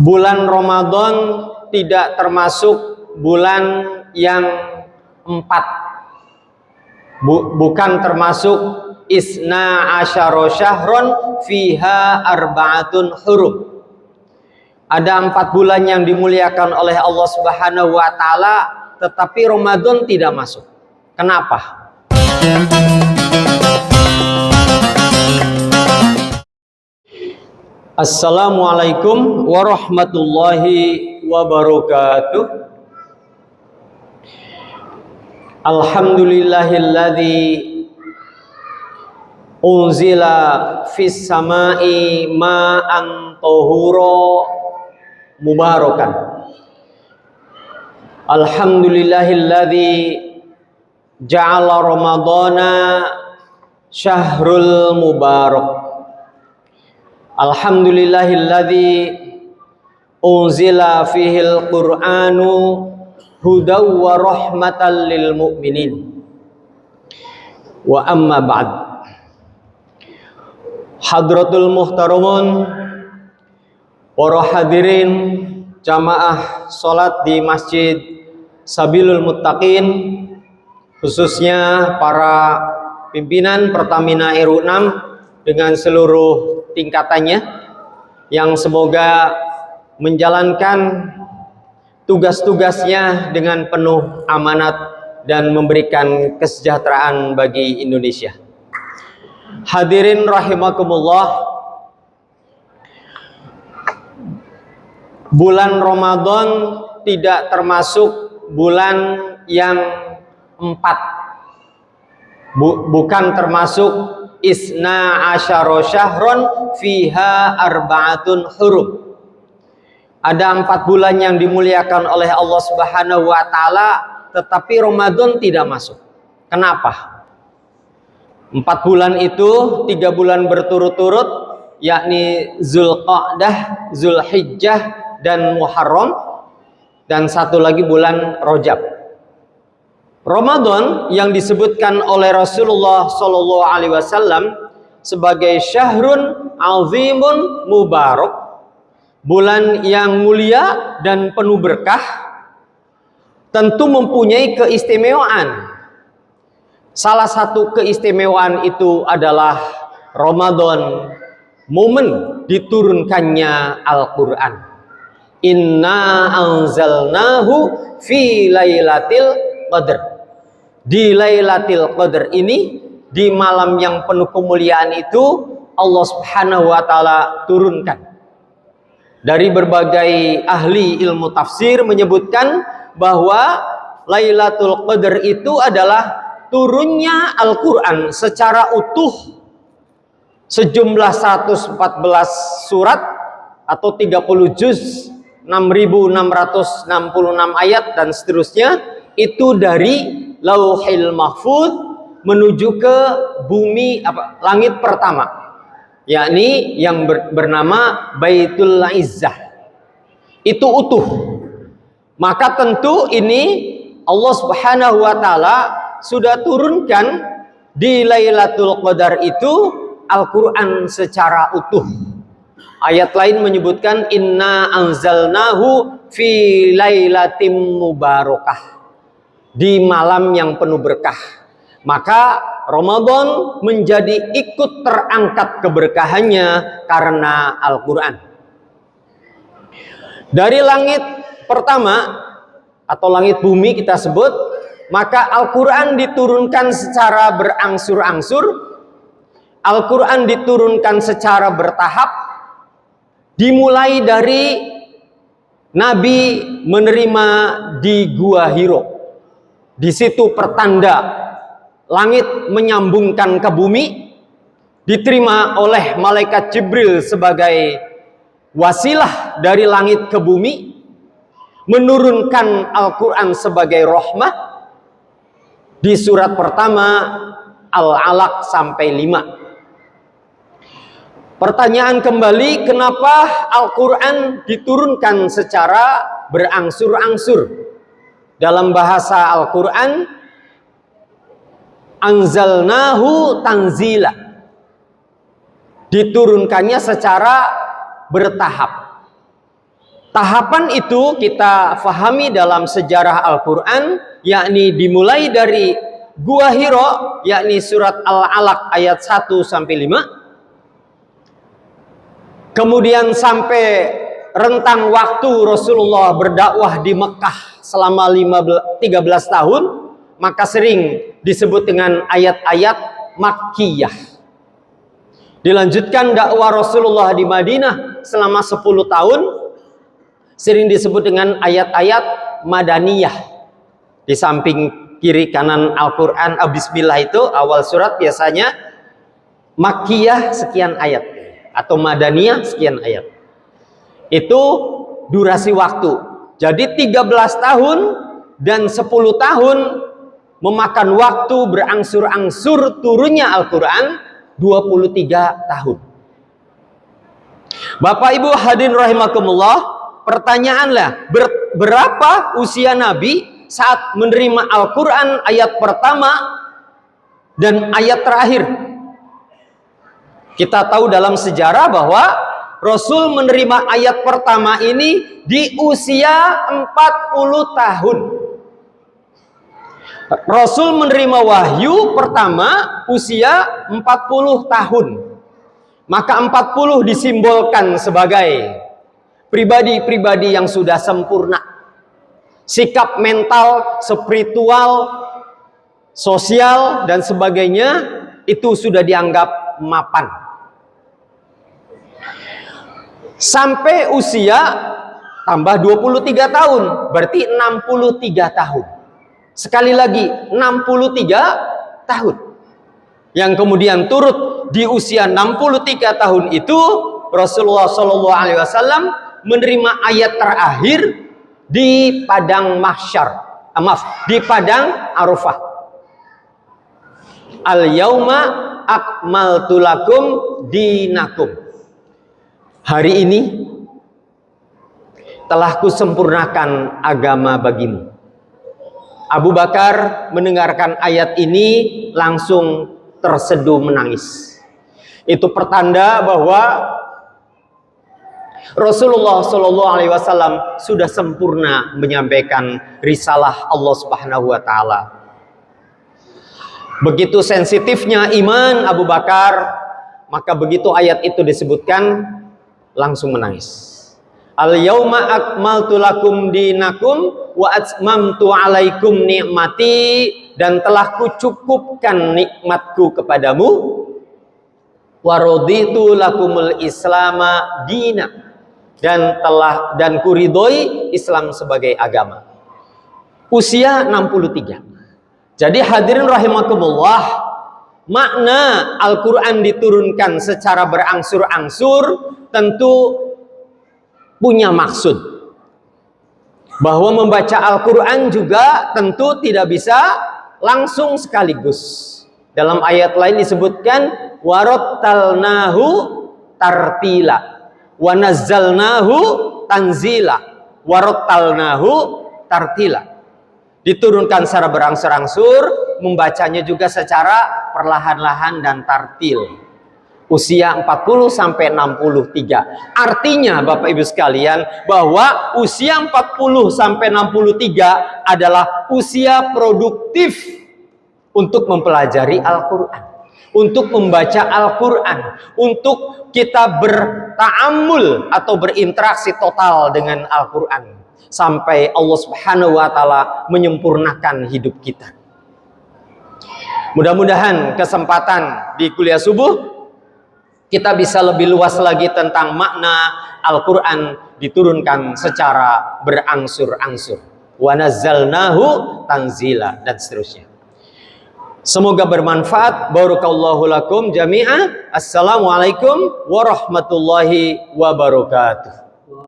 Bulan Ramadan tidak termasuk bulan yang 4, bukan termasuk isna asyara syahron fiha arba'atun hurum. Ada 4 bulan yang dimuliakan oleh Allah Subhanahu wa taala, tetapi Ramadan tidak masuk. Kenapa? Assalamualaikum warahmatullahi wabarakatuh. Alhamdulillahilladzi unzila fis samai ma'an tahura mubarakan. Alhamdulillahilladzi ja'ala ramadana syahrul mubarak. Alhamdulillahilladzi unzila fihil qur'anu hudaw wa rahmatan lil mu'minin. Wa amma ba'd. Hadratul muhtaramun, para hadirin jamaah salat di Masjid Sabilul Muttaqin, khususnya para pimpinan Pertamina RU 6 dengan seluruh tingkatannya, yang semoga menjalankan tugas-tugasnya dengan penuh amanat dan memberikan kesejahteraan bagi Indonesia. Hadirin rahimakumullah, bulan Ramadan tidak termasuk bulan yang 4, bukan termasuk isna asyara syahron fiha arba'atun hurum. Ada 4 bulan yang dimuliakan oleh Allah Subhanahu wa taala, tetapi Ramadan tidak masuk. Kenapa? 4 bulan itu 3 bulan berturut-turut, yakni Zulqa'dah, Zulhijjah, dan Muharram, dan 1 lagi bulan Rajab. Ramadan yang disebutkan oleh Rasulullah Shallallahu Alaihi Wasallam sebagai syahrun azimun mubarak, bulan yang mulia dan penuh berkah, tentu mempunyai keistimewaan. Salah satu keistimewaan itu adalah Ramadan, momen diturunkannya Al-Quran. Inna anzalnahu fi lailatil qadr. Di Lailatul Qadar ini, di malam yang penuh kemuliaan itu, Allah Subhanahu wa taala turunkan. Dari berbagai ahli ilmu tafsir menyebutkan bahwa Lailatul Qadar itu adalah turunnya Al-Qur'an secara utuh sejumlah 114 surat atau 30 juz, 6.666 ayat dan seterusnya, itu dari Lauhil Mahfuz menuju ke bumi langit pertama, yakni yang bernama Baitul Izzah. Itu utuh. Maka tentu ini Allah Subhanahu wa taala sudah turunkan di Lailatul Qadar itu Al-Qur'an secara utuh. Ayat lain menyebutkan inna anzalnahu fi lailatim mubarakah, di malam yang penuh berkah. Maka Ramadan menjadi ikut terangkat keberkahannya karena Al-Quran. Dari langit pertama atau langit bumi kita sebut, maka Al-Quran diturunkan secara berangsur-angsur. Al-Quran diturunkan secara bertahap, dimulai dari Nabi menerima di Gua Hiro. Di situ pertanda langit menyambungkan ke bumi, diterima oleh malaikat Jibril sebagai wasilah dari langit ke bumi, menurunkan Al-Quran sebagai rahmah di surat pertama Al-Alaq sampai 5. Pertanyaan kembali, kenapa Al-Quran diturunkan secara berangsur-angsur? Dalam bahasa Al-Quran, anzalnahu tanzila, diturunkannya secara bertahap. Tahapan itu kita fahami dalam sejarah Al-Quran, yakni dimulai dari Gua Hiro, yakni surat Al-Alaq ayat 1 sampai 5. Kemudian sampai rentang waktu Rasulullah berdakwah di Mekah selama 13 tahun, maka sering disebut dengan ayat-ayat Makkiyah. Dilanjutkan dakwah Rasulullah di Madinah selama 10 tahun, sering disebut dengan ayat-ayat Madaniyah. Di samping kiri kanan Al-Quran, Bismillah itu awal surat biasanya Makkiyah sekian ayat, atau Madaniyah sekian ayat. Itu durasi waktu. Jadi 13 tahun dan 10 tahun memakan waktu berangsur-angsur turunnya Al-Quran 23 tahun. Bapak Ibu hadirin rahimakumullah, pertanyaanlah, berapa usia Nabi saat menerima Al-Quran ayat pertama dan ayat terakhir? Kita tahu dalam sejarah bahwa Rasul menerima ayat pertama ini di usia 40 tahun. Rasul menerima wahyu pertama usia 40 tahun. Maka 40 disimbolkan sebagai pribadi-pribadi yang sudah sempurna. Sikap mental, spiritual, sosial, dan sebagainya itu sudah dianggap mapan. Sampai usia tambah 23 tahun, berarti 63 tahun. Sekali lagi 63 tahun. Yang kemudian turut di usia 63 tahun itu Rasulullah SAW menerima ayat terakhir di padang mahsyar, di padang Arafah. Al-yauma akmaltu lakum dinakum. Hari ini telah kusempurnakan agama bagimu. Abu Bakar mendengarkan ayat ini langsung terseduh menangis. Itu pertanda bahwa Rasulullah SAW sudah sempurna menyampaikan risalah Allah Subhanahu wa Ta'ala. Begitu sensitifnya iman Abu Bakar, maka begitu ayat itu disebutkan langsung menangis. Al-yauma akmaltu lakum dinakum wa atmamtu alaikum ni'mati, dan telah kucukupkan nikmatku kepadamu, wa raditu lakumul islama dina, dan kuridhoi Islam sebagai agama. Usia 63. Jadi hadirin rahimakumullah, makna Al-Quran diturunkan secara berangsur-angsur tentu punya maksud. Bahwa membaca Al-Quran juga tentu tidak bisa langsung sekaligus. Dalam ayat lain disebutkan warattalnahu tartila wa nazzalnahu tanzila. Warattalnahu tartila. Diturunkan secara berangsur-angsur, membacanya juga secara perlahan-lahan dan tartil. Usia 40 sampai 63. Artinya Bapak Ibu sekalian, bahwa usia 40 sampai 63 adalah usia produktif untuk mempelajari Al-Quran, untuk membaca Al-Quran, untuk kita berta'amul atau berinteraksi total dengan Al-Quran sampai Allah Subhanahu wa Ta'ala menyempurnakan hidup kita. Mudah-mudahan kesempatan di kuliah subuh kita bisa lebih luas lagi tentang makna Al-Quran diturunkan secara berangsur-angsur. Wa nazzalnahu tanzila, dan seterusnya. Semoga bermanfaat. Barakallahu lakum jami'an. Assalamualaikum warahmatullahi wabarakatuh.